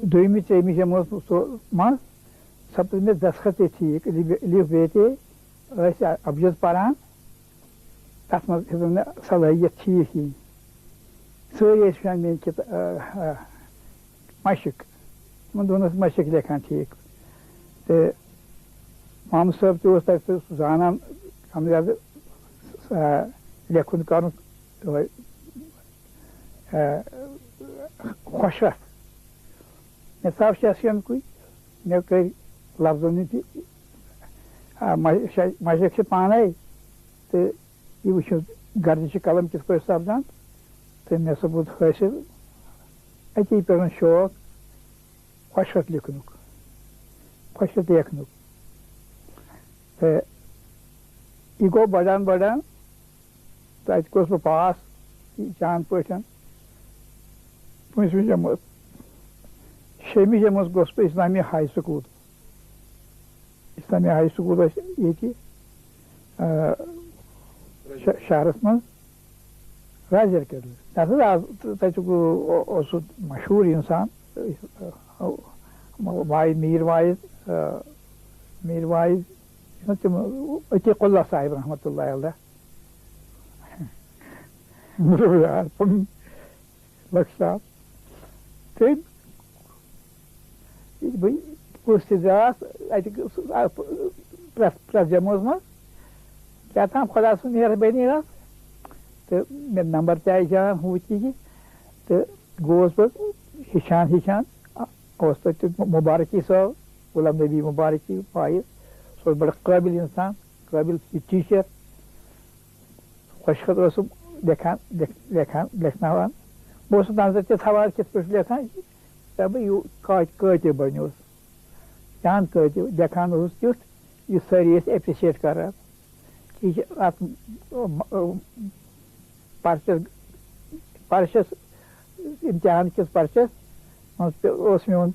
دویمہِ ژیٚیمہِ جمٲژ منٛز سپُد مےٚ دستخط تہِ ٹھیٖک الف بیتے ٲسۍ ابجد پران تتھ منٛز ہیوٚک نہٕ صلٲحیت ٹھیٖک یِنۍ سٲری ٲسۍ وٕچھان میٲنۍ مشق تِمن دۄہن ٲس مشق لیکھان ٹھیٖک تہٕ محمد صٲب تہِ اوس تتہِ سُہ زانان کم زیادٕ لیکھُن کرُن خۄشوَتھ مےٚ ژاو شیٚشیَنکُے مےٚ کٔرۍ لفظن تہِ مشق چھِ پانے تہٕ یہِ وٕچھِو گردشہِ قلم کِتھ پٲٹھۍ سپدان تہٕ مےٚ سپُد حٲصِل اتی پیٚوم شوق خۄشوَتھ لیکھنُک خۄشوَتھ لیکھنُک تہٕ یہِ گوٚو بڑان بڑان تہٕ اَتہِ گوٚوُس بہٕ پاس جان پٲٹھۍ 5مہِ جمٲژ 6مہِ جمٲژ گوٚوُس بہٕ اسلامیہ ہاے سکوٗل اسلامیہ ہاے سکوٗل ٲسۍ ییٚتہِ شہرس منٛز راجر کدلہٕ تتھ حظ آز تتیُک اوس سُہ مشہوٗر انسان میٖر واعظ تِم عتیق اللہ صاحب رحمتہ اللہ علیہ پنُن لۄکچہِ صاحب تٔمۍ بہٕ کُس تہِ درٛاس اتہِ پرٛٮ۪تھ جمٲژ منٛز کیٛاہ تام خۄدا سٕنٛز مہربٲنی ٲس تہٕ مےٚ نمبر تہِ آیہِ جان ہُہ تہِ یہِ تہٕ گوٚوُس بہٕ ہیٚچھان اوس تَتہِ مُبارکی صٲب غلام نبی مُبارکی واعظ سُہ اوس بڑٕ قٲبِل انسان قٲبِل ٹیٖچر خۄشوَتھ اوسُم لیکھناوان بہٕ اوسُس نظر تہِ تھاوان کِتھ پٲٹھۍ لیکھان بہٕ یہِ کٲتِب بنیوس جان کٲتِب لیکھان اوسُس تیُتھ یُس سٲری ٲسۍ ایپرِشیٹ کران یہِ چھِ اتھ پرچس امتحان کِس پرچس منٛز اوس میون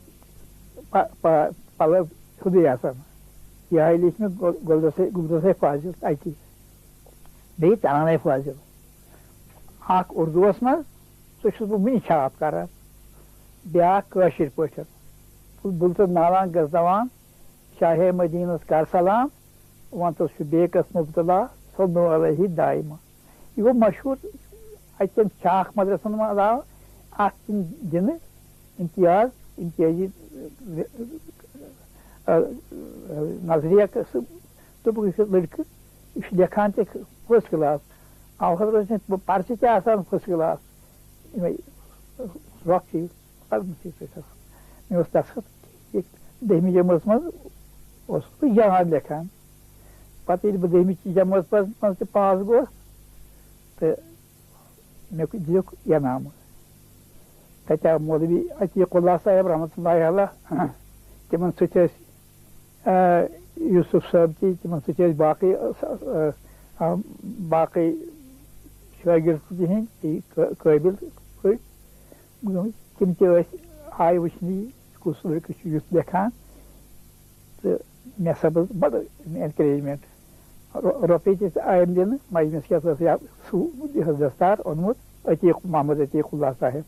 پلو تھوٚدُے آسان یہِ آیہِ لیٖکھ مےٚ گُلدسے فاضل اتی بیٚیہِ ترانَے فاضل اکھ اُردوٗوس منٛز سُہ چھُس بہٕ وُنہِ چھاپ کران بیٛاکھ کٲشِر پٲٹھۍ بُلتہٕ نالان گژھناوان شاہے مدیٖنس کر سلام وَنتہٕ چھُ بیکس مُبتلا صلو علیہ دایما یہِ گوٚو مشہوٗر اتٮ۪ن شاخ مدرسن منٛز آو اتھ دِنہٕ امتیازی نظریہ دوٚپُکھ یہِ چھُ لڑکہٕ یہِ چھُ لیکھان تہِ فٔسٹ کلاس اَوٕ خٲطرٕ ٲسۍ نہٕ پرچہِ تہِ آسان فٔسٹ کلاس یِمے رۄکھ چیٖز پرنسٕے سۭتۍ مےٚ اوس دستخط 10مہِ جمٲژ منٛز اوسُس بہٕ یاد لیکھان پتہٕ ییٚلہِ بہٕ 10مہِ جمٲژ منٛز تہِ پاس گوٚوس تہٕ مےٚ دِیُکھ انعامہٕ تتہِ آو مولوی عتیق اللہ صاحب رحمتہ اللہ علیہ تِمن سۭتۍ ٲسۍ یوٗسف صٲب تہِ تِمن سۭتۍ ٲسۍ باقٕے شٲگِرد تِہنٛدۍ قٲبِل پٲٹھۍ تِم تہِ ٲسۍ آیہِ وٕچھنہِ کُس لڑکہٕ چھُ یُتھ لیکھان تہٕ مےٚ سپٕز بڑٕ اٮ۪نکریجمنٹ رۄپیہِ تہِ آیَم دِنہٕ مجمس کیٛاہ سُہ دستار اوٚنمُت محمد عتیق اللہ صاحب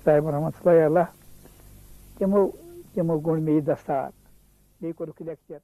رحمتہ اللہ علیہ تِمو گوٚنڈ مےٚ یہِ دستار بیٚیہِ کوٚرُکھ لیکچر